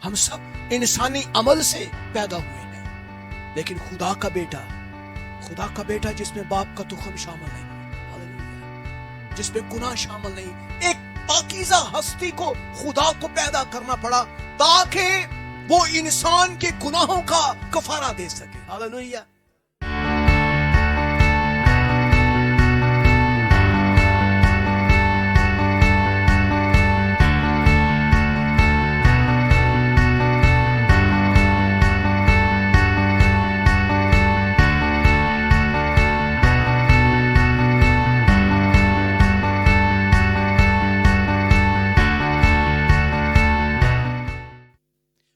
ہم سب انسانی عمل سے پیدا ہوئے ہیں، لیکن خدا کا بیٹا جس میں باپ کا تخم شامل نہیں، ہاللویہ، جس میں گناہ شامل نہیں، ایک پاکیزہ ہستی کو خدا کو پیدا کرنا پڑا تاکہ وہ انسان کے گناہوں کا کفارہ دے سکے، ہاللویہ۔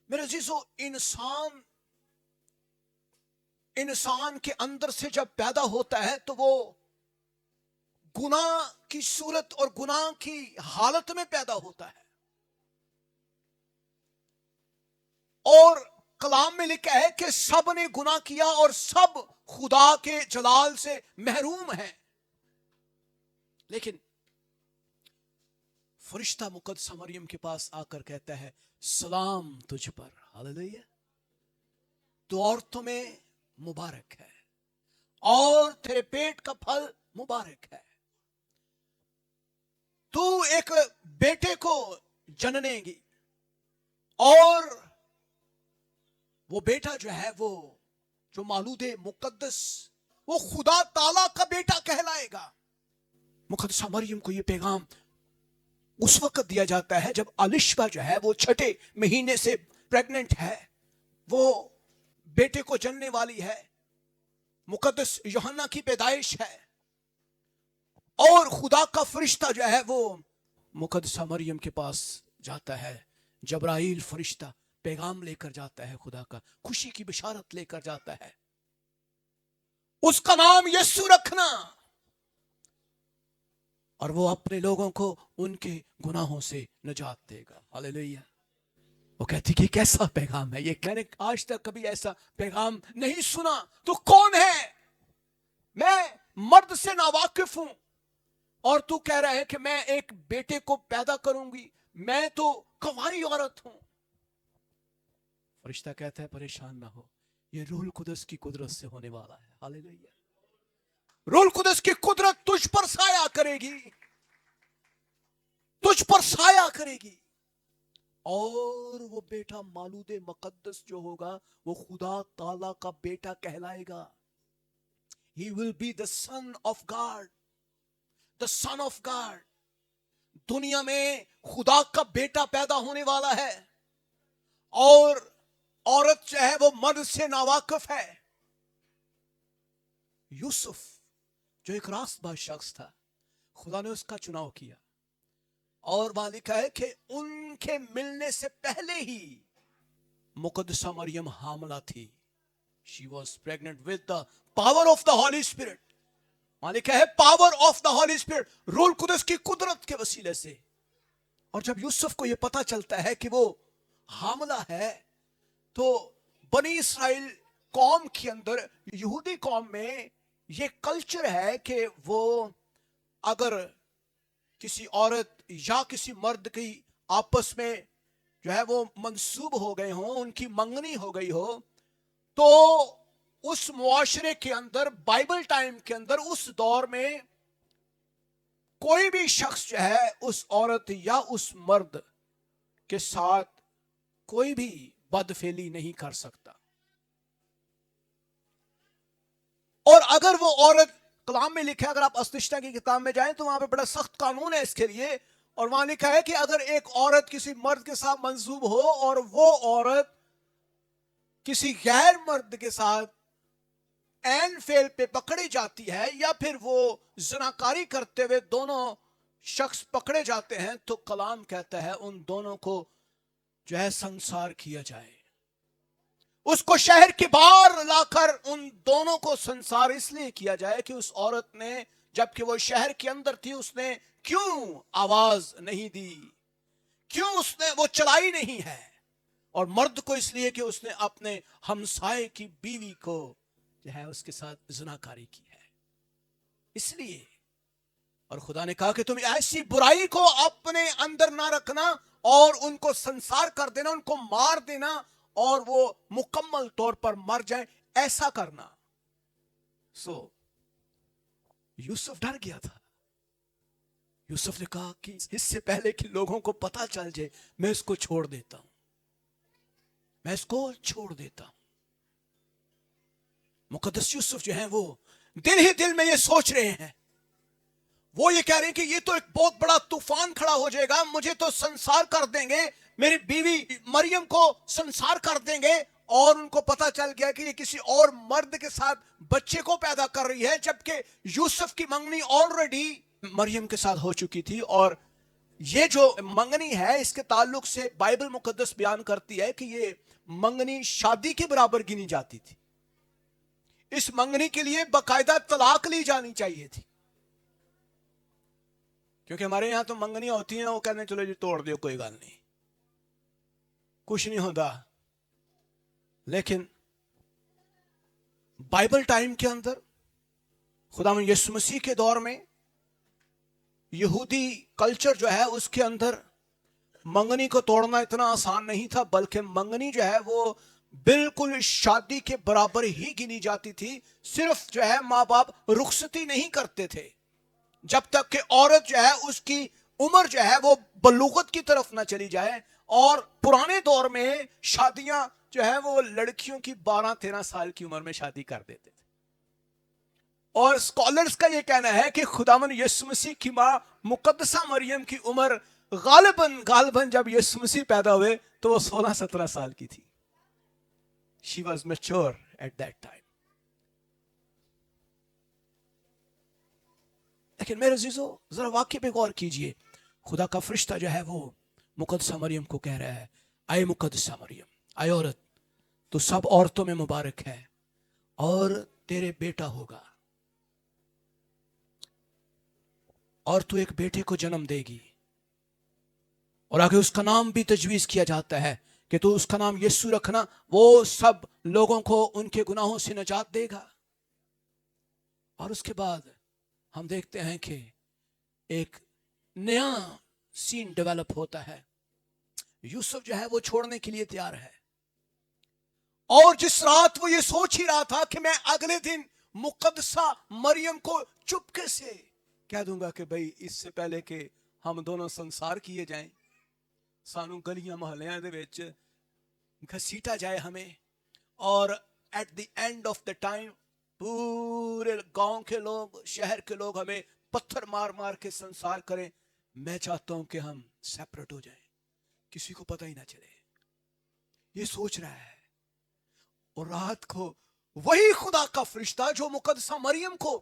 میرے عزیزو، انسان کے اندر سے جب پیدا ہوتا ہے تو وہ گناہ کی صورت اور گناہ کی حالت میں پیدا ہوتا ہے، اور کلام میں لکھا ہے کہ سب نے گناہ کیا اور سب خدا کے جلال سے محروم ہیں۔ لیکن فرشتہ مقدسہ مریم کے پاس آ کر کہتا ہے، سلام تجھ پر، ہاللویہ، تو عورتوں میں مبارک ہے اور تیرے پیٹ کا پھل مبارک ہے، تو ایک بیٹے کو جننے گی، اور وہ بیٹا جو ہے وہ جو مولود مقدس، وہ خدا تعالیٰ کا بیٹا کہلائے گا۔ مقدسہ مریم کو یہ پیغام اس وقت دیا جاتا ہے جب الشبہ جو ہے وہ 6 مہینے سے پریگننٹ ہے، وہ بیٹے کو جننے والی ہے، مقدس یوحنا کی پیدائش ہے، اور خدا کا فرشتہ جو ہے وہ مقدسہ مریم کے پاس جاتا ہے، جبرائیل فرشتہ پیغام لے کر جاتا ہے، خدا کا خوشی کی بشارت لے کر جاتا ہے، اس کا نام یسوع رکھنا، اور وہ اپنے لوگوں کو ان کے گناہوں سے نجات دے گا، ہاللویہ۔ وہ کہتی کہ کیسا پیغام ہے یہ، میں نے آج تک کبھی ایسا پیغام نہیں سنا، تو کون ہے؟ میں مرد سے ناواقف ہوں اور تو کہہ رہا ہے کہ میں ایک بیٹے کو پیدا کروں گی، میں تو کنواری عورت ہوں۔ فرشتہ کہتا ہے پریشان نہ ہو، یہ روح القدس کی قدرت سے ہونے والا ہے، ہاللویہ۔ روح القدس کی قدرت تجھ پر سایہ کرے گی، تجھ پر سایہ کرے گی، اور وہ بیٹا مولود مقدس جو ہوگا وہ خدا تعالیٰ کا بیٹا کہلائے گا۔ He will be the son of God, the son of God۔ دنیا میں خدا کا بیٹا پیدا ہونے والا ہے، اور عورت جو ہے وہ مرد سے ناواقف ہے۔ یوسف جو ایک راست باز شخص تھا، خدا نے اس کا چناؤ کیا، اور وہاں لکھا ہے کہ ان کے ملنے سے پہلے ہی مقدسہ مریم حاملہ تھی۔ She was pregnant with the power of the Holy Spirit۔ وہاں لکھا ہے power of the Holy Spirit، روح القدس کی قدرت کے وسیلے سے۔ اور جب یوسف کو یہ پتا چلتا ہے کہ وہ حاملہ ہے، تو بنی اسرائیل قوم کے اندر، یہودی قوم میں یہ کلچر ہے کہ وہ اگر کسی عورت یا کسی مرد کی آپس میں جو ہے وہ منسوب ہو گئے ہوں، ان کی منگنی ہو گئی ہو، تو اس معاشرے کے اندر، بائبل ٹائم کے اندر، اس دور میں کوئی بھی شخص جو ہے اس عورت یا اس مرد کے ساتھ کوئی بھی بدفعلی نہیں کر سکتا، اور اگر وہ عورت، کلام میں لکھا ہے، اگر آپ استشفاء کی کتاب میں جائیں تو وہاں پہ بڑا سخت قانون ہے اس کے لیے، اور وہاں لکھا ہے کہ اگر ایک عورت کسی مرد کے ساتھ منسوب ہو اور وہ عورت کسی غیر مرد کے ساتھ عین فعل پہ پکڑی جاتی ہے، یا پھر وہ زناکاری کرتے ہوئے دونوں شخص پکڑے جاتے ہیں، تو کلام کہتا ہے ان دونوں کو جو ہے سنسار کیا جائے، اس کو شہر کے باہر لا کر ان دونوں کو سنسار اس لیے کیا جائے کہ اس عورت نے، جبکہ وہ شہر کے اندر تھی، اس نے کیوں آواز نہیں دی، کیوں اس نے وہ چلائی نہیں ہے، اور مرد کو اس لیے کہ اس نے اپنے ہمسائے کی بیوی کو جو ہے اس کے ساتھ زناکاری کی ہے، اس لیے۔ اور خدا نے کہا کہ تم ایسی برائی کو اپنے اندر نہ رکھنا، اور ان کو سنسار کر دینا, ان کو مار دینا اور وہ مکمل طور پر مر جائیں, ایسا کرنا. یوسف ڈر گیا تھا. یوسف نے کہا کہ اس سے پہلے کہ لوگوں کو پتا چل جائے میں اس کو چھوڑ دیتا ہوں, میں اس کو چھوڑ دیتا ہوں. مقدس یوسف جو ہیں وہ دل ہی دل میں یہ سوچ رہے ہیں, وہ یہ کہہ رہے ہیں کہ یہ تو ایک بہت بڑا طوفان کھڑا ہو جائے گا, مجھے تو سنسار کر دیں گے, میری بیوی مریم کو سنسار کر دیں گے, اور ان کو پتا چل گیا کہ یہ کسی اور مرد کے ساتھ بچے کو پیدا کر رہی ہے, جبکہ یوسف کی منگنی آلریڈی مریم کے ساتھ ہو چکی تھی. اور یہ جو منگنی ہے اس کے تعلق سے بائبل مقدس بیان کرتی ہے کہ یہ منگنی شادی کے برابر گنی جاتی تھی. اس منگنی کے لیے باقاعدہ طلاق لی جانی چاہیے تھی, کیونکہ ہمارے یہاں تو منگنیاں ہوتی ہیں, وہ کہتے ہیں چلو جی توڑ دیو کوئی گل نہیں, کچھ نہیں ہوتا. لیکن بائبل ٹائم کے اندر خداوند یسوع مسیح کے دور میں یہودی کلچر جو ہے اس کے اندر منگنی کو توڑنا اتنا آسان نہیں تھا, بلکہ منگنی جو ہے وہ بالکل شادی کے برابر ہی گنی جاتی تھی. صرف جو ہے ماں باپ رخصتی نہیں کرتے تھے جب تک کہ عورت جو ہے اس کی عمر جو ہے وہ بلوغت کی طرف نہ چلی جائے. اور پرانے دور میں شادیاں جو ہے وہ لڑکیوں کی 12-13 سال کی عمر میں شادی کر دیتے تھے. اور اسکالرز کا یہ کہنا ہے کہ خداوند یسوع مسیح کی ماں مقدسہ مریم کی عمر غالباً جب یسوع مسیح پیدا ہوئے تو وہ 16-17 سال کی تھی. She was mature at that time. لیکن میرے عزیزو ذرا واقعے پہ غور کیجئے. خدا کا فرشتہ جو ہے وہ مقدسہ مریم کو کہہ رہا ہے, اے مقدسہ مریم, اے عورت, تو سب عورتوں میں مبارک ہے اور تیرے بیٹا ہوگا, اور تو ایک بیٹے کو جنم دے گی, اور آگے اس کا نام بھی تجویز کیا جاتا ہے کہ تو اس کا نام یسوع رکھنا, وہ سب لوگوں کو ان کے گناہوں سے نجات دے گا. اور اس کے بعد ہم دیکھتے ہیں کہ ایک نیا سین ڈیولپ ہوتا ہے. یوسف جو ہے وہ چھوڑنے کے لیے تیار ہے, اور جس رات وہ یہ سوچ ہی رہا تھا کہ میں اگلے دن مقدسہ مریم کو چپکے سے کہہ دوں گا کہ بھئی اس سے پہلے کہ ہم دونوں سنسار کیے جائیں, سانو گلیاں محلیاں دے وچ گھسیٹا جائے ہمیں, اور at the end of the time پورے گاؤں کے لوگ, شہر کے لوگ ہمیں پتھر مار مار کے سنسار کریں. میں چاہتا ہوں کہ ہم سیپریٹ ہو جائیں, کسی کو پتہ ہی نہ چلے. یہ سوچ رہا ہے, اور رات کو وہی خدا کا فرشتہ جو مقدسہ مریم کو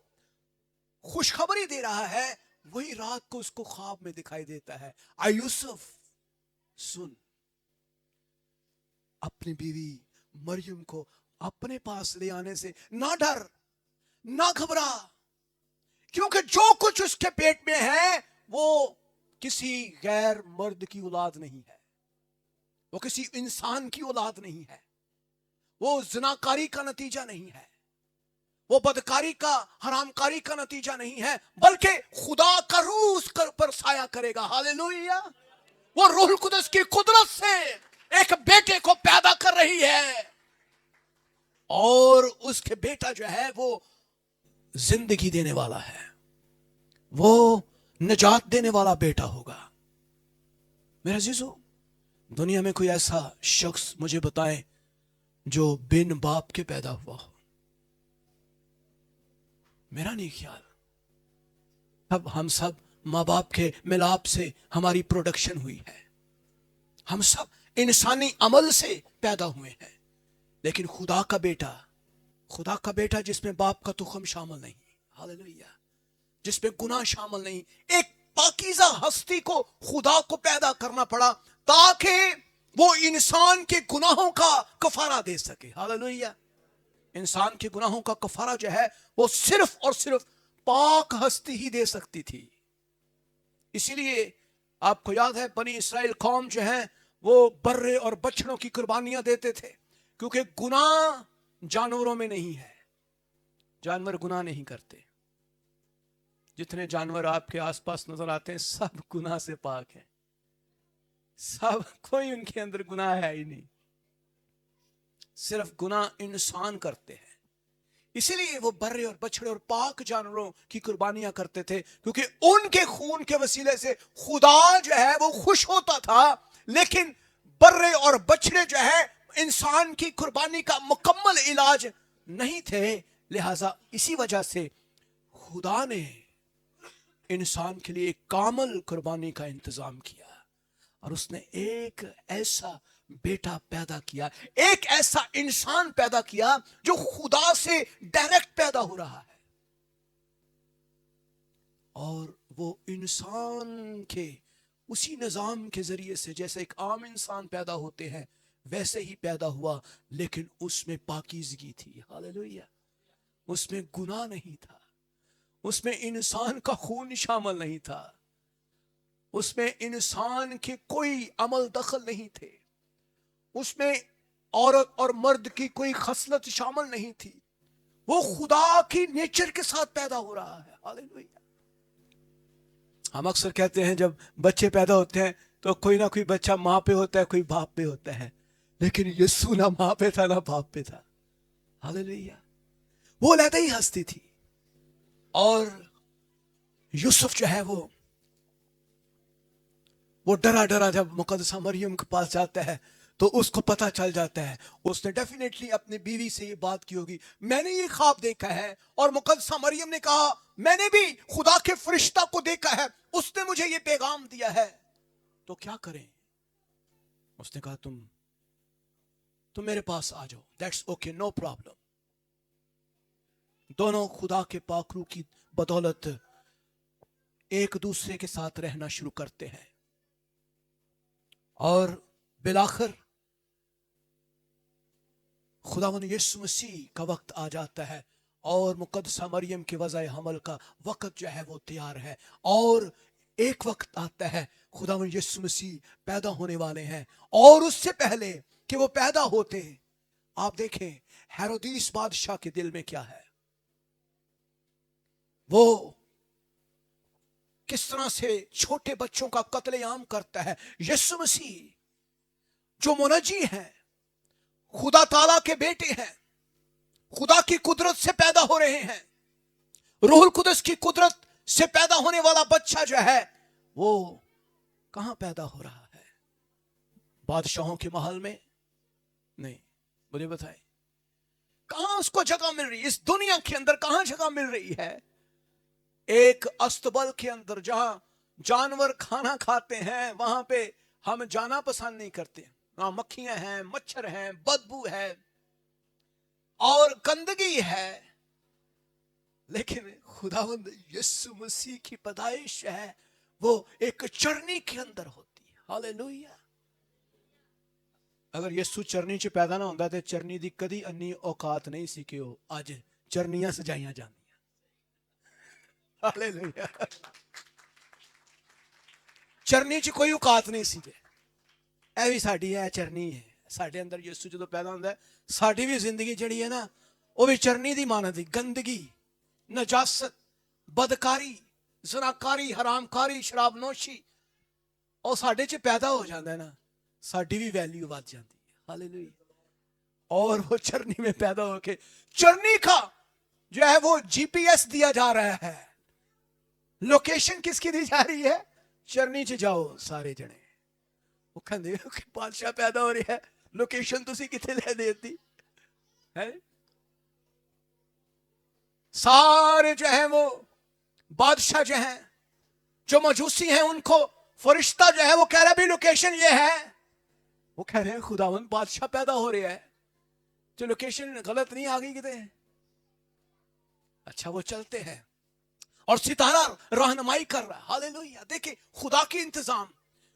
خوشخبری دے رہا ہے, وہی رات کو اس کو خواب میں دکھائی دیتا ہے. اے یوسف سن, اپنی بیوی مریم کو اپنے پاس لے آنے سے نہ ڈر نہ گھبرا, کیونکہ جو کچھ اس کے پیٹ میں ہے وہ کسی غیر مرد کی اولاد نہیں ہے, وہ کسی انسان کی اولاد نہیں ہے, وہ زناکاری کا نتیجہ نہیں ہے, وہ بدکاری کا حرام کاری کا نتیجہ نہیں ہے, بلکہ خدا کا روح اس پر سایہ کرے گا. ہاللیلویہ. وہ روح القدس کی قدرت سے ایک بیٹے کو پیدا کر رہی ہے, اور اس کے بیٹا جو ہے وہ زندگی دینے والا ہے, وہ نجات دینے والا بیٹا ہوگا. میرے عزیزو, دنیا میں کوئی ایسا شخص مجھے بتائیں جو بن باپ کے پیدا ہوا ہو. میرا نہیں خیال. اب ہم سب ماں باپ کے ملاپ سے ہماری پروڈکشن ہوئی ہے, ہم سب انسانی عمل سے پیدا ہوئے ہیں, لیکن خدا کا بیٹا جس میں باپ کا تخم شامل نہیں, ہاللیلویہ, جس میں گناہ شامل نہیں, ایک پاکیزہ ہستی کو خدا کو پیدا کرنا پڑا تاکہ وہ انسان کے گناہوں کا کفارہ دے سکے. ہاللیلویہ. انسان کے گناہوں کا کفارہ جو ہے وہ صرف اور صرف پاک ہستی ہی دے سکتی تھی. اسی لیے آپ کو یاد ہے بنی اسرائیل قوم جو ہے وہ برے اور بچڑوں کی قربانیاں دیتے تھے, کیونکہ گناہ جانوروں میں نہیں ہے, جانور گناہ نہیں کرتے. جتنے جانور آپ کے آس پاس نظر آتے ہیں سب گناہ سے پاک ہیں. सब कोई उनके अंदर गुनाह है ही नहीं, सिर्फ गुनाह इंसान करते हैं। इसीलिए वो बर्रे और बछड़े और पाक जानवरों की कुर्बानियां करते थे, क्योंकि उनके खून के वसीले से खुदा जो है वो खुश होता था। लेकिन बर्रे और बछड़े जो है इंसान की कुर्बानी का मुकम्मल इलाज नहीं थे। लिहाजा इसी वजह से खुदा ने इंसान के लिए एक कामल कुर्बानी का इंतजाम किया, और उसने एक ऐसा बेटा पैदा किया, एक ऐसा इंसान पैदा किया जो खुदा से डायरेक्ट पैदा हो रहा है। और वो इंसान के उसी निजाम के जरिए से जैसे एक आम इंसान पैदा होते हैं वैसे ही पैदा हुआ, लेकिन उसमें पाकीज़गी थी। हालेलुया। उसमें गुनाह नहीं था, उसमें इंसान का खून शामिल नहीं था, उसमें इंसान के कोई अमल दखल नहीं थे, उसमें औरत और मर्द की कोई खसलत शामिल नहीं थी। वो खुदा की नेचर के साथ पैदा हो रहा है। हालेलुया। हम अक्सर कहते हैं जब बच्चे पैदा होते हैं तो कोई ना कोई बच्चा माँ पे होता है, कोई बाप पे होता है, लेकिन यीशु ना माँ पे था ना बाप पे था। हालेलुया। वो अलग ही हस्ती थी। और यूसुफ जो है वो डरा डरा जब मुकद्दसा मरियम के पास जाता है तो उसको पता चल जाता है। उसने डेफिनेटली अपनी बीवी से ये बात की होगी, मैंने ये ख्वाब देखा है। और मुकद्दसा मरियम ने कहा, मैंने भी खुदा के फरिश्ता को देखा है, उसने मुझे ये पैगाम दिया है, तो क्या करें? उसने कहा, तुम मेरे पास आ जाओ, दैट्स ओके, नो प्रॉब्लम। दोनों खुदा के पाकरू की बदौलत एक दूसरे के साथ रहना शुरू करते हैं, और बिलाखिर खुदावंद यीशु मसीह का वक्त आ जाता है, और मुकद्दसा मरियम के वज़ाए हमल का वक्त जो है वो तैयार है। और एक वक्त आता है खुदावंद यीशु मसीह पैदा होने वाले हैं, और उससे पहले कि वो पैदा होते हैं, आप देखें हेरोदिस बादशाह के दिल में क्या है। वो किस तरह से छोटे बच्चों का कत्लेआम करता है। यीशु मसीह जो मुनज्जी हैं, खुदा ताला के बेटे हैं, खुदा की कुदरत से पैदा हो रहे हैं, रूहुल कुदस की कुदरत से पैदा होने वाला बच्चा जो है वो कहां पैदा हो रहा है? बादशाहों के महल में नहीं। मुझे बताएं कहां उसको जगह मिल रही है? इस दुनिया के अंदर कहां जगह मिल रही है? एक अस्तबल के अंदर जहां जानवर खाना खाते हैं वहां पे हम जाना पसंद नहीं करते। वहां मक्खियां हैं, मच्छर हैं, बदबू है और गंदगी है। लेकिन खुदावंद यीशु मसीह की पैदाइश है वो एक चरनी के अंदर होती है। हालेलुया। अगर यीशु चरनी च पैदा ना होंदा ते चरनी दी कदी अन्नी औकात नहीं सी कि वो अज चरनियां सजाइयां जांदियां। हालेलुया। चरनी च कोई औकात नहीं सी। ਇਹ ਵੀ ਸਾਡੀ ਹੈ ਚਰਨੀ ਹੈ। ਸਾਡੇ ਅੰਦਰ ਯਿਸੂ ਜਦੋਂ ਪੈਦਾ ਹੁੰਦਾ ਸਾਡੀ ਵੀ ਜ਼ਿੰਦਗੀ ਜਿਹੜੀ ਹੈ ਨਾ ਉਹ ਵੀ ਚਰਨੀ ਦੀ ਮਾਨਤ ਦੀ ਗੰਦਗੀ, ਨਜਾਸਤ, ਬਦਕਾਰੀ, ਜ਼ਨਾਕਾਰੀ, ਹਰਾਮਕਾਰੀ, ਸ਼ਰਾਬਨੋਸ਼ੀ ਉਹ ਸਾਡੇ 'ਚ ਪੈਦਾ ਹੋ ਜਾਂਦਾ ਨਾ, ਸਾਡੀ ਵੀ वैल्यू बढ़ जाती है। हालेलुया। और वो चरनी में पैदा होके चरनी का जो है वो जीपीएस दिया जा रहा है। लोकेशन किसकी दी जा रही है? चरनी च जाओ सारे जने। वो कहते बादशाह पैदा हो रहा है, लोकेशन तुसी किथे ले देती है? सारे जो है वो बादशाह जो है जो मजूसी हैं उनको फरिश्ता जो है वो कह रहा है भी लोकेशन ये है। वो कह रहे हैं खुदावंद बादशाह पैदा हो रहा है, जो लोकेशन गलत नहीं आ गई किते? अच्छा वो चलते हैं और सितारा रहनुमाई कर रहा है। हालेलुया। देखिए खुदा की इंतजाम।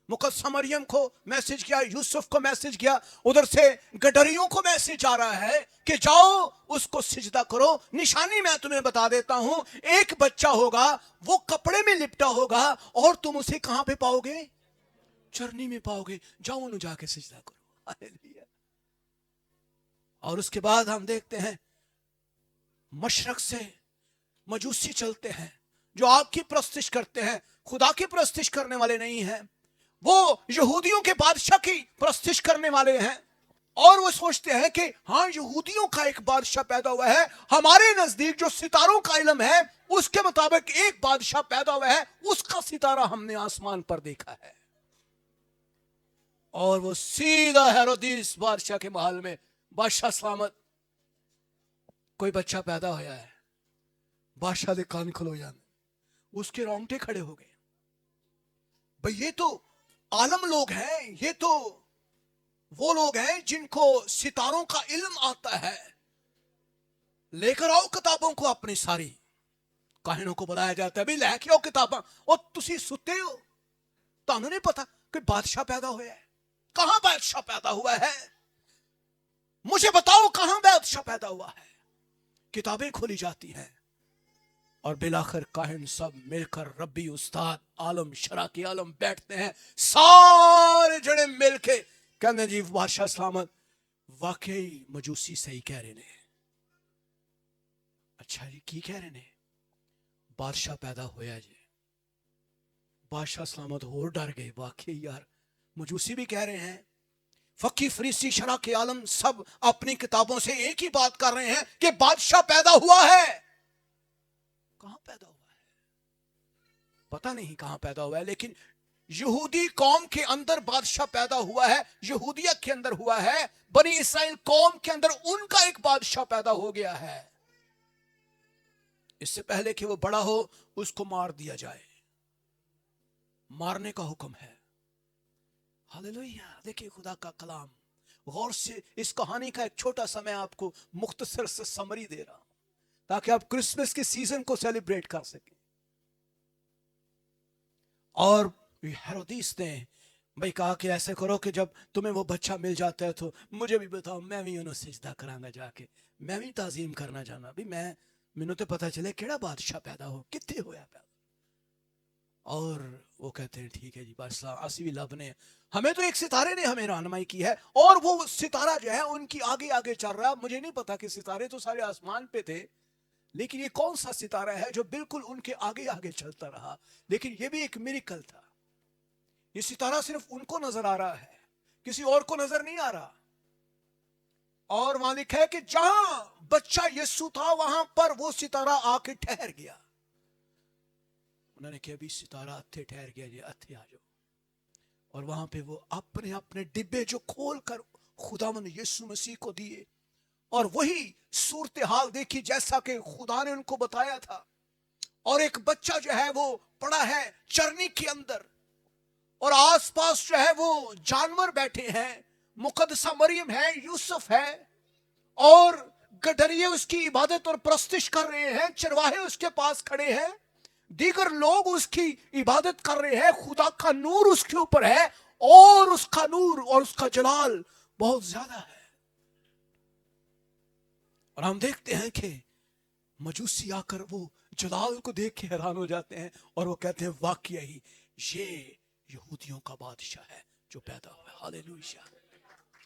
मुकद्दसा मरियम को मैसेज किया, यूसुफ को मैसेज किया, उधर से गडरियों को मैसेज आ रहा है कि जाओ उसको सिजदा करो। निशानी मैं तुम्हें बता देता हूं, एक बच्चा होगा वो कपड़े में लिपटा होगा और तुम उसे कहां पे पाओगे? चरनी में पाओगे। जाओ उन्हें जाके सिजदा करो। हालेलुया। और उसके बाद हम देखते हैं मशरक से मजूसी चलते हैं जो आग की प्रस्तिश करते हैं, खुदा की प्रस्तिश करने वाले नहीं हैं। वो यहूदियों के बादशाह की प्रस्तिश करने वाले हैं और वो सोचते हैं कि हाँ यहूदियों का एक बादशाह पैदा हुआ है, हमारे नजदीक जो सितारों का इल्म है उसके मुताबिक एक बादशाह पैदा हुआ है, उसका सितारा हमने आसमान पर देखा है। और वो सीधा हेरोदिस बादशाह के महल में, बादशाह सलामत, कोई बच्चा पैदा होया है। बादशाह के कान खुलो जाने, उसके रोंगटे खड़े हो गए। भाई ये तो आलम लोग हैं, ये तो वो लोग हैं जिनको सितारों का इल्म आता है। लेकर आओ किताबों को अपनी सारी। काहिनों को बुलाया जाता है, भी लेके आओ किताबा। और तुसी सुते हो, तानू नहीं पता कि बादशाह पैदा हुआ है। कहां बादशाह पैदा हुआ है, मुझे बताओ कहां बादशाह पैदा हुआ है। किताबें खोली जाती हैं और बिलाखिर काहिन सब मिलकर रब्बी उस्ताद आलम शरा के आलम बैठते हैं, सारे जने मिलके कहते जी बादशाह सलामत, वाकई मजूसी सही कह रहे ने। अच्छा जी की कह रहे ने? बादशाह पैदा होया जी। बादशाह सलामत और डर गए, वाकई यार मजूसी भी कह रहे हैं। फकी फरीसी शरा के आलम सब अपनी किताबों से एक ही बात कर रहे हैं कि बादशाह पैदा हुआ है। कहां पैदा हुआ है पता नहीं, कहां पैदा हुआ है, लेकिन यहूदी कौम के अंदर बादशाह पैदा हुआ है, यहूदियत के अंदर हुआ है। बनी इसराइल कौम के अंदर उनका एक बादशाह पैदा हो गया है। इससे पहले कि वो बड़ा हो उसको मार दिया जाए, मारने का हुक्म है। हालेलुया। देखिए खुदा का कलाम, गौर से इस कहानी का एक छोटा सा मैं आपको मुख्तसर से समरी दे रहा हूं ताकि आप क्रिसमस के सीजन को सेलिब्रेट कर सकें। और हेरोदिस ने भाई कहा कि ऐसे करो कि जब तुम्हें वो बच्चा मिल जाता है तो मुझे भी बताओ, मैं भी उन्हें सिजदा करांगा जाके, मैं भी ताजीम करना चाहना भी, मैनू तो पता चले केड़ा बादशाह पैदा हो, कितने होया पैदा। और वो कहते हैं ठीक है जी बादशाह, असी भी लभने, हमें तो एक सितारे ने हमें रहनुमाई की है और वो सितारा जो है उनकी आगे आगे चल रहा है। मुझे नहीं पता कि सितारे तो सारे आसमान पे थे, लेकिन ये कौन सा सितारा है जो बिल्कुल उनके आगे आगे चलता रहा। लेकिन ये भी एक मिरेकल था। ये सितारा सिर्फ उनको नजर आ रहा है, किसी और को नजर नहीं आ रहा। और वहां लिखा है कि जहां बच्चा यीशु था वहां पर वो सितारा आके ठहर गया। उन्होंने कहा अभी सितारा अत्थे ठहर गया जी, अत्थे आ जाओ। और वहां पे वो अपने अपने डिब्बे जो खोल कर खुदावन यीशु मसीह को दिए और वही सूरत हाल देखी जैसा कि खुदा ने उनको बताया था। और एक बच्चा जो है वो पड़ा है चरनी के अंदर और आसपास जो है वो जानवर बैठे हैं, मुकद्दसा मरियम है, यूसुफ है और गडरिये उसकी इबादत और प्रस्तिश कर रहे हैं, चरवाहे उसके पास खड़े हैं, दीगर लोग उसकी इबादत कर रहे हैं। खुदा का नूर उसके ऊपर है और उसका नूर और उसका जलाल बहुत ज्यादा है। और हम देखते हैं कि मजूसी आकर वो जलाल को देख के हैरान हो जाते हैं और वो कहते हैं वाकई ही ये यहूदियों का बादशाह है जो पैदा हुआ है। Hallelujah,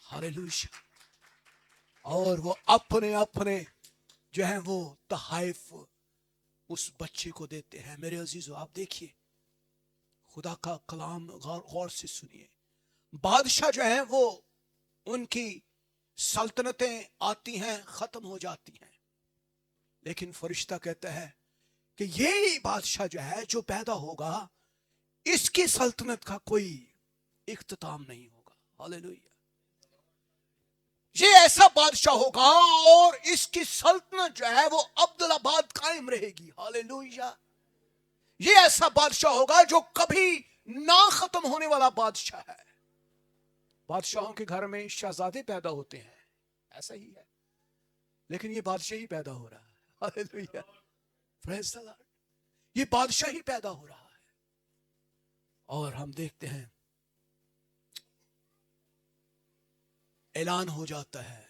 hallelujah. और वो अपने अपने जो है वो तहाइफ उस बच्चे को देते हैं। मेरे अजीजों आप देखिए खुदा का कलाम गौर से सुनिए। बादशाह जो है वो उनकी सल्तनतें आती हैं खत्म हो जाती हैं, लेकिन फरिश्ता कहता है कि ये बादशाह जो है जो पैदा होगा इसकी सल्तनत का कोई इख्तिताम नहीं होगा। हालेलुया। ये ऐसा बादशाह होगा और इसकी सल्तनत जो है वो अब्दुल्लाबाद कायम रहेगी। हालेलुया। ये ऐसा बादशाह होगा जो कभी ना खत्म होने वाला बादशाह है। बादशाहों के घर में शहजादे पैदा होते हैं, ऐसा ही है, लेकिन ये बादशाह ही पैदा हो रहा है। Hallelujah, praise the Lord. ये बादशाह ही पैदा हो रहा है। और हम देखते हैं ऐलान हो जाता है।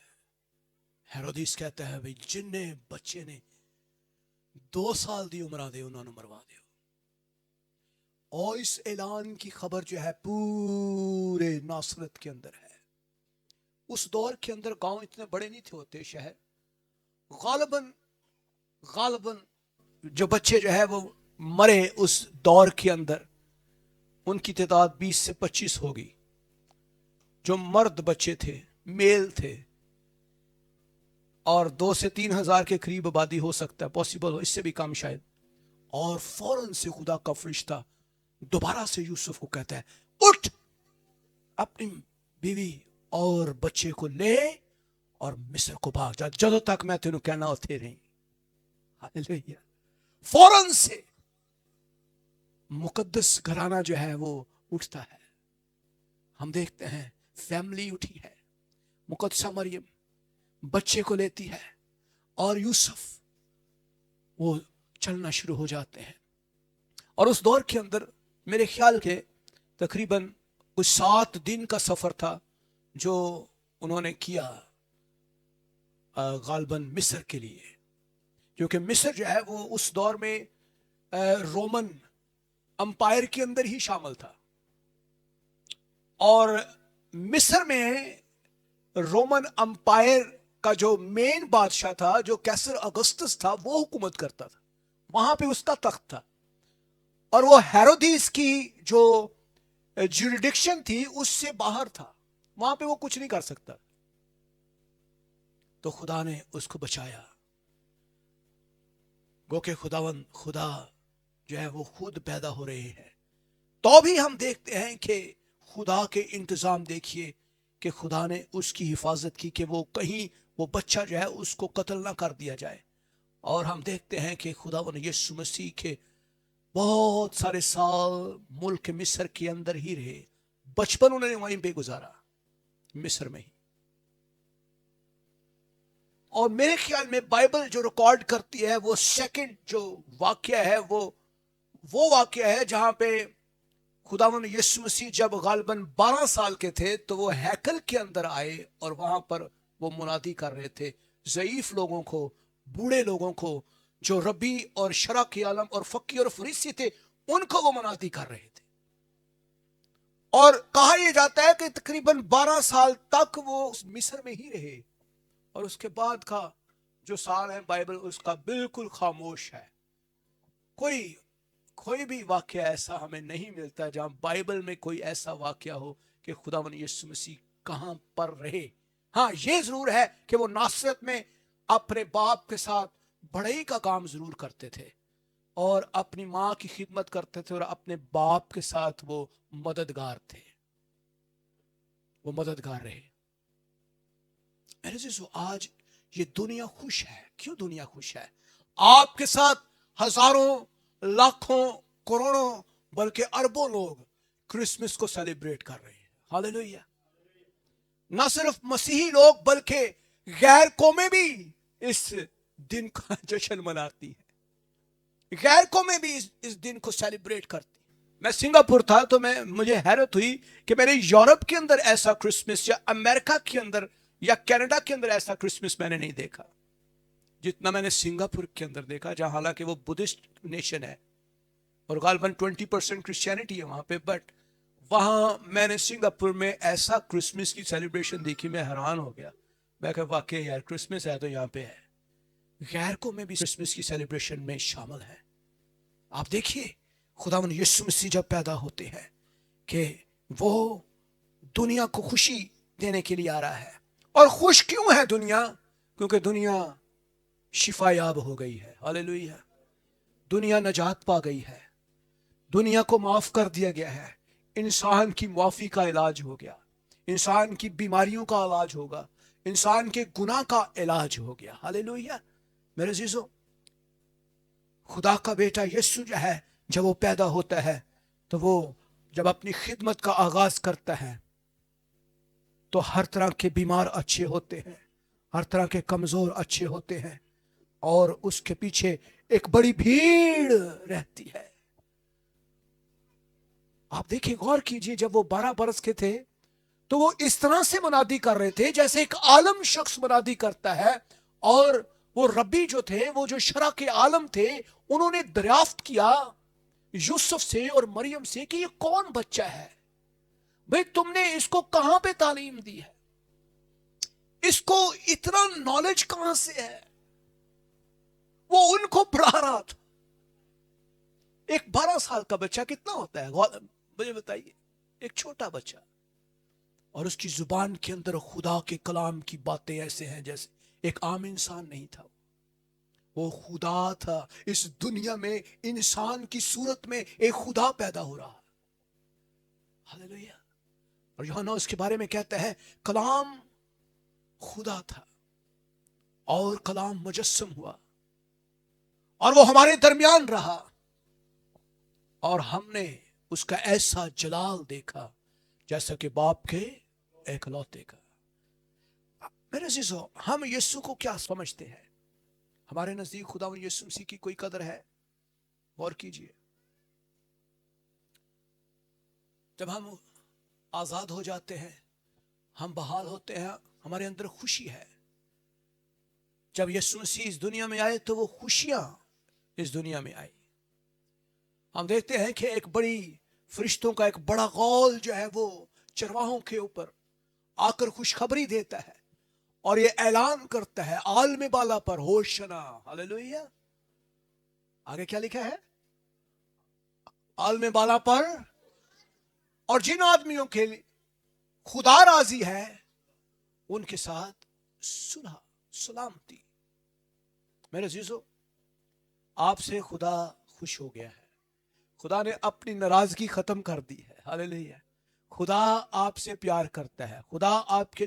हेरोदिस कहता है भाई जिन्ने बच्चे ने 2 साल दी उम्र दे उन्होंने मरवा दो। और इस ऐलान की खबर जो है पूरे नासरत के अंदर है। उस दौर के अंदर गांव इतने बड़े नहीं थे होते, शहर गालबन जो बच्चे जो है वो मरे उस दौर के अंदर ان کی تعداد 20 سے 25 ہوگی جو مرد بچے تھے، میل تھے، اور 2 سے 3 ہزار کے قریب آبادی ہو سکتا ہے، پاسبل ہو، اس سے بھی کم شاید. اور فوراً سے خدا کا فرشتہ دوبارہ سے یوسف کو کہتا ہے اٹھ، اپنی بیوی اور بچے کو لے اور مصر کو بھاگ جا، جدوں تک میں تینوں کہنا ہوتے رہی. ہاللیلویہ. فوراً سے مقدس گھرانہ جو ہے وہ اٹھتا ہے. ہم دیکھتے ہیں فیملی اٹھی ہے، مقدسہ مریم بچے کو لیتی ہے اور یوسف وہ چلنا شروع ہو جاتے ہیں. اور اس دور کے اندر میرے خیال کے تقریباً کچھ 7 دن کا سفر تھا جو انہوں نے کیا غالباً مصر کے لیے، کیونکہ مصر جو ہے وہ اس دور میں رومن امپائر کے اندر ہی شامل تھا. اور مصر میں رومن امپائر کا جو مین بادشاہ تھا، جو کیسر اگسطس تھا، وہ حکومت کرتا تھا. وہاں پہ اس کا تخت تھا، اور وہ ہیرودیس کی جو جوریڈکشن تھی اس سے باہر تھا. وہاں پہ وہ کچھ نہیں کر سکتا. تو خدا نے اس کو بچایا. گو کہ خدا جو ہے وہ خود پیدا ہو رہے ہیں. تو بھی ہم دیکھتے ہیں کہ خدا کے انتظام دیکھیے کہ خدا نے اس کی حفاظت کی کہ وہ کہیں وہ بچہ جو ہے اس کو قتل نہ کر دیا جائے. اور ہم دیکھتے ہیں کہ خدا یسوع مسیح کے بہت سارے سال ملک مصر کے اندر ہی رہے. بچپن انہوں نے وہیں پہ گزارا، مصر میں ہی. اور میرے خیال میں بائبل جو ریکارڈ کرتی ہے وہ سیکنڈ جو واقعہ ہے وہ واقعہ ہے جہاں پہ خداوند یسوع مسیح جب غالباً 12 سال کے تھے تو وہ ہیکل کے اندر آئے اور وہاں پر وہ منادی کر رہے تھے ضعیف لوگوں کو، بوڑھے لوگوں کو، جو ربی اور شرع کے عالم اور فقی اور فریسی تھے، ان کو وہ منادی کر رہے تھے. اور کہا یہ جاتا ہے کہ تقریباً 12 سال تک وہ مصر میں ہی رہے. اور اس کے بعد کا جو سال ہے بائبل اس کا بالکل خاموش ہے. کوئی بھی واقعہ ایسا ہمیں نہیں ملتا جہاں بائبل میں کوئی ایسا واقعہ ہو کہ خداوند یسوع مسیح کہاں پر رہے. ہاں یہ ضرور ہے کہ وہ ناصرت میں اپنے باپ کے ساتھ بڑھئی کا کام ضرور کرتے تھے اور اپنی ماں کی خدمت کرتے تھے اور اپنے باپ کے ساتھ وہ مددگار تھے، وہ مددگار رہے. میرے عزیزو، آج یہ دنیا خوش ہے. کیوں دنیا خوش ہے؟ آپ کے ساتھ ہزاروں، لاکھوں، کروڑوں، بلکہ اربوں لوگ کرسمس کو سیلیبریٹ کر رہے ہیں. ہاللیلویہ. نہ صرف مسیحی لوگ بلکہ غیر قومیں بھی اس دن کا جشن مناتی ہیں. غیر قومیں بھی اس دن کو سیلیبریٹ کرتی. میں سنگاپور تھا تو مجھے حیرت ہوئی کہ میں نے یورپ کے اندر ایسا کرسمس یا امریکہ کے اندر یا کینیڈا کے اندر ایسا کرسمس میں نے نہیں دیکھا جتنا میں نے سنگاپور کے اندر دیکھا، جہاں حالانکہ وہ بدھسٹ نیشن ہے اور غالباً 20% کرسچینٹی ہے وہاں پہ. بٹ وہاں میں نے سنگاپور میں ایسا کرسمس کی سیلیبریشن دیکھی، میں حیران ہو گیا. میں کہا واقعی یار کرسمس ہے تو یہاں پہ ہے. غیر کو میں بھی کرسمس کی سیلیبریشن میں شامل ہے. آپ دیکھیے خداوند یسوع مسیح جب پیدا ہوتے ہیں کہ وہ دنیا کو خوشی دینے کے لیے آ رہا ہے. اور خوش کیوں ہے دنیا؟ کیونکہ دنیا شفا یاب ہو گئی ہے. ہاللیلویہ. دنیا نجات پا گئی ہے، دنیا کو معاف کر دیا گیا ہے. انسان کی معافی کا علاج ہو گیا، انسان کی بیماریوں کا علاج ہوگا، انسان کے گناہ کا علاج ہو گیا. ہاللیلویہ. میرے عزیزو، خدا کا بیٹا یسوع جو ہے جب وہ پیدا ہوتا ہے تو وہ جب اپنی خدمت کا آغاز کرتا ہے تو ہر طرح کے بیمار اچھے ہوتے ہیں، ہر طرح کے کمزور اچھے ہوتے ہیں، اور اس کے پیچھے ایک بڑی بھیڑ رہتی ہے. آپ دیکھیں، غور کیجئے، جب وہ 12 برس کے تھے تو وہ اس طرح سے منادی کر رہے تھے جیسے ایک عالم شخص منادی کرتا ہے. اور وہ ربی جو تھے، وہ جو شرع کے عالم تھے، انہوں نے دریافت کیا یوسف سے اور مریم سے کہ یہ کون بچہ ہے؟ بھئی تم نے اس کو کہاں پہ تعلیم دی ہے؟ اس کو اتنا نالج کہاں سے ہے؟ وہ ان کو پڑھا رہا تھا. ایک 12 سال کا بچہ کتنا ہوتا ہے؟ मुझे बताइए, एक छोटा बच्चा और उसकी जुबान के अंदर खुदा के कलाम की बातें ऐसे हैं जैसे एक आम इंसान नहीं था, वो खुदा था। इस दुनिया में इंसान की सूरत में एक खुदा पैदा हो रहा है। हालेलुया। और यूहन्ना उसके बारे में कहता है कलाम खुदा था और कलाम मुजस्सम हुआ और वो हमारे दरमियान रहा और हमने उसका ऐसा जलाल देखा जैसा कि बाप के एकलौते का। मेरे अजीजों, हम यीशु को क्या समझते हैं? हमारे नजदीक खुदा यीशु मसीह की कोई कदर है? गौर कीजिए, जब हम आजाद हो जाते हैं, हम बहाल होते हैं, हमारे अंदर खुशी है। जब यीशु मसीह इस दुनिया में आए तो वो खुशियां इस दुनिया में आई। हम देखते हैं कि एक बड़ी फरिश्तों का एक बड़ा गौल जो है वो चरवाहों के ऊपर आकर खुशखबरी देता है और ये ऐलान करता है आलम बाला पर होशना। हालेलुया। आगे क्या लिखा है? आलम बाला पर, और जिन आदमियों के लिए खुदा राजी है उनके साथ सुलह सलामती। मेरे अजीजों, आपसे खुदा खुश हो गया है। खुदा ने अपनी नाराजगी खत्म कर दी है। हालेलुया। खुदा आपसे प्यार करता है। खुदा आपके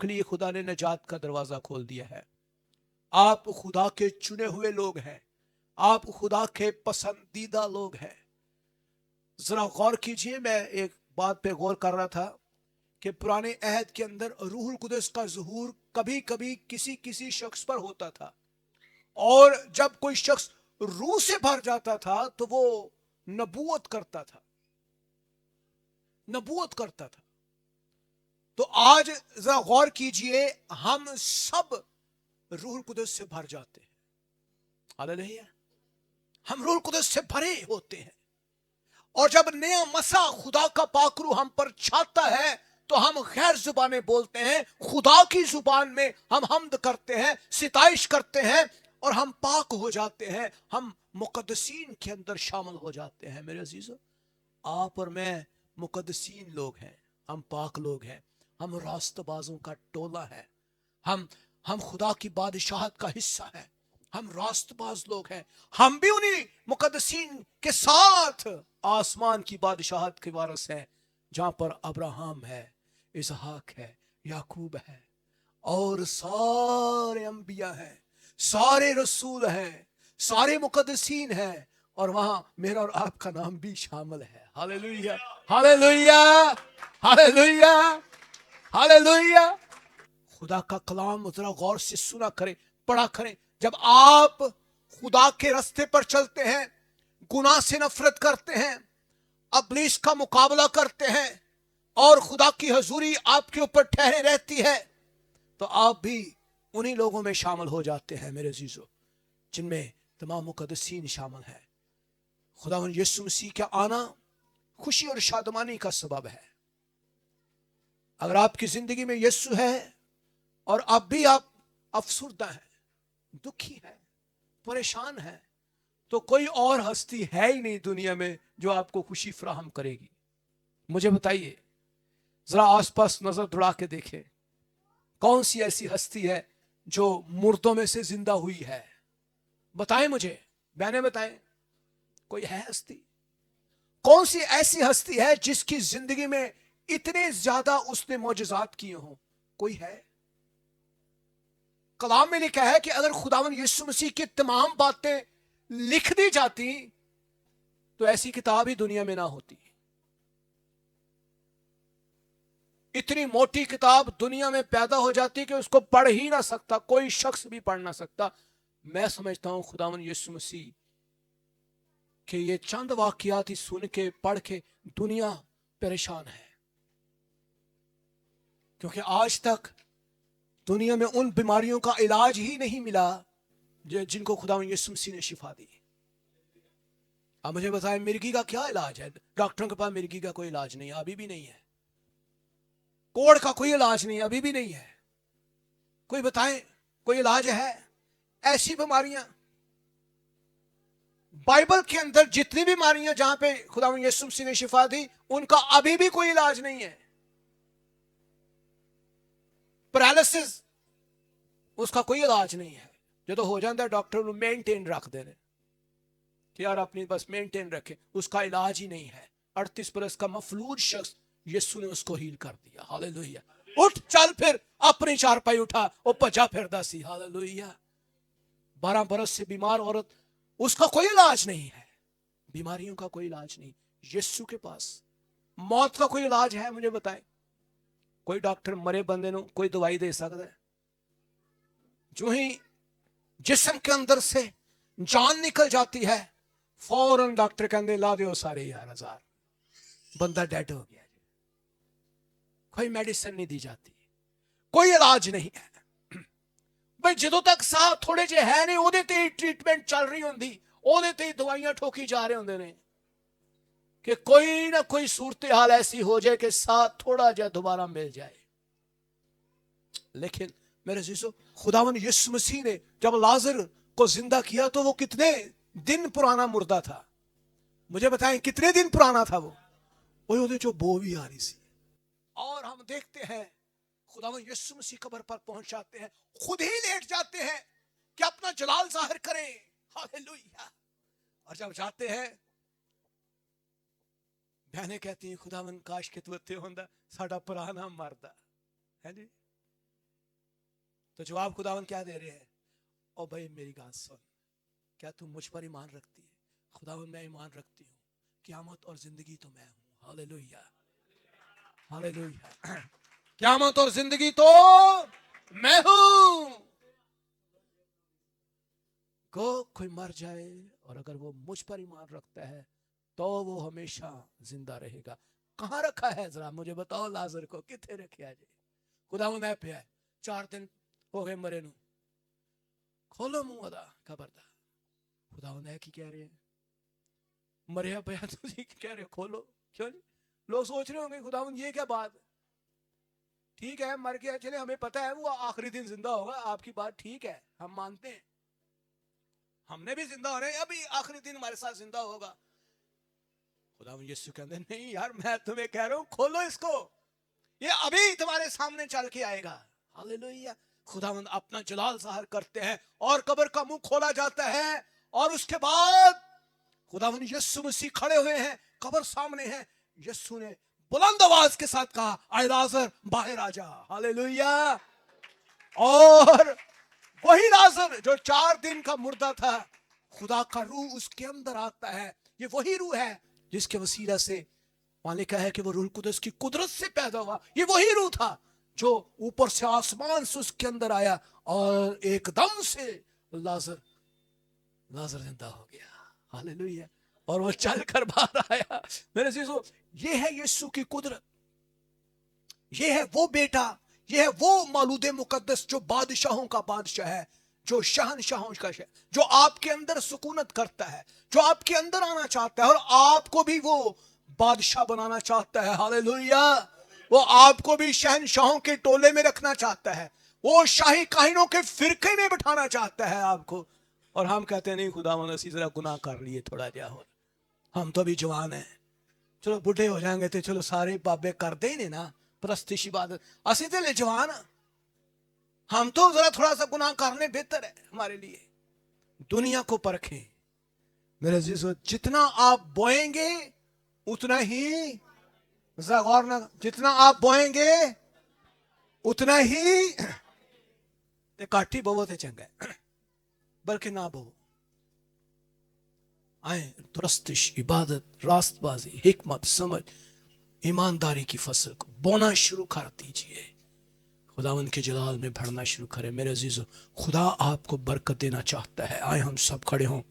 लिए खुदा ने नजात का दरवाजा खोल दिया है। आप खुदा के चुने हुए लोग हैं। आप खुदा के पसंदीदा लोग हैं। जरा गौर कीजिए, मैं एक बात पे गौर कर रहा था कि पुराने अहद के अंदर रूहुल कुदस का ज़ुहूर कभी कभी किसी किसी शख्स पर होता था, और जब कोई शख्स रूह से भर जाता था तो वो नबूवत करता था, नबूवत करता था। तो आज जरा गौर कीजिए, हम सब रूहुल कुदस से भर जाते हैं। हालेलुया। हम रूहुल कुदस से भरे होते हैं, और जब नया मसा खुदा का पाकरू हम पर छाता है तो हम गैर जुबानें बोलते हैं, खुदा की जुबान में हम हम्द करते हैं, सिताइश करते हैं, और हम पाक हो जाते हैं। हम मुकद्दसीन के अंदर शामिल हो जाते हैं। मेरे अजीजों, आप और मैं मुकद्दसीन लोग हैं, हम पाक लोग हैं, हम रास्तबाजों का टोला है। हम खुदा की बादशाहत का हिस्सा है। हम रास्तबाज लोग हैं। हम भी उन्हीं मुकद्दसीन के साथ आसमान की बादशाहत के वारिस हैं, जहां पर अब्राहम है, इसहाक है, याकूब है, और सारे अंबिया हैं, सारे रसूल हैं, सारे मुकद्दसीन हैं, और वहां मेरा और आपका नाम भी शामिल है। Hallelujah, hallelujah, hallelujah, hallelujah. खुदा का कलाम जरा गौर से सुना करें, पढ़ा करें। जब आप खुदा के रास्ते पर चलते हैं, गुनाह से नफरत करते हैं, इब्लीस का मुकाबला करते हैं, और खुदा की हजूरी आपके ऊपर ठहरे रहती है, तो आप भी उन्हीं लोगों में शामिल हो जाते हैं मेरे अजीजों, जिनमें तमाम मुकद्दसीन शामिल हैं। खुदावंद यीशु मसीह का आना खुशी और शादमानी का सबब है। अगर आपकी जिंदगी में यीशु है और अब भी आप अफसुर्दा हैं, दुखी है, परेशान है, तो कोई और हस्ती है ही नहीं दुनिया में जो आपको खुशी फराहम करेगी। मुझे बताइए, जरा आसपास नजर दौड़ा के देखें, कौन सी ऐसी हस्ती है जो मुर्दों में से जिंदा हुई है? बताएं मुझे, बहनें बताएं, कोई है हस्ती? कौन सी ऐसी हस्ती है जिसकी जिंदगी में इतने ज्यादा उसने मौजज़ात किए हों? कोई है? कलाम में लिखा है कि अगर खुदावंद यीशु मसीह की तमाम बातें लिख दी जाती तो ऐसी किताब ही दुनिया में ना होती। इतनी मोटी किताब दुनिया में पैदा हो जाती कि उसको पढ़ ही ना सकता, कोई शख्स भी पढ़ ना सकता। मैं समझता हूं खुदावंद यीशु मसीह कि ये चंद वाकयात ही सुन के पढ़ के दुनिया परेशान है, क्योंकि आज तक दुनिया में उन बीमारियों का इलाज ही नहीं मिला जिनको खुदावंद यीशु मसीह ने शिफा दी। अब मुझे बताएं, मिर्गी का क्या इलाज है? डॉक्टरों के पास मिर्गी का कोई इलाज नहीं है, अभी भी नहीं है। कोढ़ का कोई इलाज नहीं, अभी भी नहीं है। कोई बताएं, कोई इलाज है? ऐसी बीमारियां बाइबल के अंदर जितनी बीमारियां जहां पे खुदा यीशु मसीह ने शिफा दी, उनका अभी भी कोई इलाज नहीं है। पैरालिसिस, उसका कोई इलाज नहीं है। जो हो जाता है डॉक्टर ਨੂੰ मेंटेन रखते हैं कि यार अपनी बस मेंटेन रखे, उसका इलाज ही नहीं है। 38 बरस का मफलूज शख्स, यीशु ने उसको हील कर दिया। हालेलुया। उठ चल फिर, अपनी चारपाई उठा, वो भजा फिरदा सी। हालेलुया। 12 बरस से बीमार औरत, उसका कोई इलाज नहीं है। बीमारियों का कोई इलाज नहीं। यीशु के पास मौत का कोई इलाज है? मुझे बताएं। कोई डॉक्टर मरे बंदे ਨੂੰ कोई दवाई दे सकता है? जो ही जिस्म के अंदर से जान निकल जाती है, फौरन डॉक्टर कहते ला दो सारे 11,000, बंदा डेड हो गया। कोई मेडिसिन नहीं दी जाती, कोई इलाज नहीं है। भाई ਜਦੋਂ तक ਸਾਹ ਥੋੜੇ ਜਿਹੇ ਹੈ ਨਹੀਂ, ਉਹਦੇ ਤੇ ਹੀ ਟ੍ਰੀਟਮੈਂਟ ਚੱਲ ਰਹੀ ਹੁੰਦੀ, ਉਹਦੇ ਤੇ ਹੀ ਦਵਾਈਆਂ ਠੋਕੀ ਜਾ ਰਹੇ ਹੁੰਦੇ ਨੇ कि कोई ना कोई सूरत हाल ऐसी हो जाए कि साथ थोड़ा जा दोबारा मिल जाए। लेकिन मेरे जीसो, खुदावन यीशु मसीह ने जब लाजर को जिंदा किया तो वो कितने दिन पुराना मुर्दा था? मुझे बताएं कितने दिन पुराना था वो? वही जो बो भी आ रही सी। और हम देखते हैं खुदावन यीशु मसीह कब्र पर पहुंच जाते हैं, खुद ही लेट जाते हैं कि अपना जलाल जाहिर करें। हालेलुया। और जब जाते हैं, बहनें कहती हैं खुदावन काश कि तू इत्थे होंदा, साडा पुराना मरदा है जी। तो जवाब खुदावन क्या दे रहे हैं? ओ भाई मेरी बात सुन, क्या तू मुझ पर ईमान रखती है? खुदावन मैं ईमान रखती हूँ, क़यामत और जिंदगी तो मैं हूँ। हालेलुया। हालेलुया। क़यामत और जिंदगी तो मैं हूँ। कोई मर जाए और अगर वो मुझ पर ईमान रखता है तो वो हमेशा जिंदा रहेगा। कहां रखा है जरा मुझे बताओ? लाजर को किथे रखे है? खुदावन है पे है, 4 दिन हो गए मरे नु, खोलो मुंह अदा खबर दा। खुदावन है की कह रहे हैं, मरिया पे तुझे कह रहे खोलो, क्यों नहीं? लोग सोच रहे होंगे खुदावन ये क्या बात? ठीक है मर गया, चले हमें पता है वो आखिरी दिन जिंदा होगा, आपकी बात ठीक है, हम मानते हैं, हमने भी जिंदा हो रहे हैं, अभी आखिरी दिन हमारे साथ जिंदा होगा। खुदावन यीशु कहते नहीं यार, मैं तुम्हें कह रहा हूं खोलो इसको, ये अभी तुम्हारे सामने चल के आएगा। हालेलुया। खुदावन अपना जलाल ज़ाहिर करते हैं और कब्र का मुंह खोला जाता है, और उसके बाद खुदावन यीशु मसीह खड़े हुए हैं, कब्र सामने है। यीशु ने बुलंद आवाज के साथ कहा, आए लाजर बाहर आ जा। हालेलुया। और वही लाजर जो 4 दिन का मुर्दा था, खुदा का रूह उसके अंदर आता है। ये वही रूह है जिसके वसीला से मालिक कहा है कि वो रूह कुदस की कुदरत से पैदा हुआ। ये वही रूह था जो ऊपर से आसमान से उसके अंदर आया और एकदम से लाजर जिंदा हो गया। हालेलुया। और वो चल कर बाहर आया। मेरे जीजो, ये है यीशु की कुदरत, ये है वो बेटा, ये है वो मौलूद मुकद्दस जो बादशाहों का बादशाह है, जो शहनशाहों का शह, जो आपके अंदर सुकूनत करता है, जो आपके अंदर आना चाहता है और आपको भी वो बादशाह बनाना चाहता है। हालेलुया। वो आपको भी शहनशाहों के टोले में रखना चाहता है, वो शाही काहिनों के फिरके में बिठाना चाहता है आपको। और हम कहते हैं नहीं खुदावन असी जरा गुनाह कर लिए थोड़ा जा, हो हम तो अभी जवान हैं, चलो बुढ़े हो जाएंगे तो चलो सारे बाबे करते ही नहीं ना परस्तिश इबादत, असी तो ले जवान, हम तो जरा थोड़ा सा गुनाह करने बेहतर है हमारे लिए। दुनिया को परखें मेरे अजीजों, जितना आप बोएंगे उतना ही, गौर ना, जितना आप बोएंगे उतना ही काठी बोवो ते चंगा है, बल्कि ना बो। आए दुरुस्तिश, इबादत, रास्तबाजी, हिकमत, समझ, ईमानदारी की फसल को बोना शुरू कर दीजिए। खुदावन के जलाल में भरना शुरू करें। मेरे अजीजों, खुदा आपको बरकत देना चाहता है। आए हम सब खड़े हों।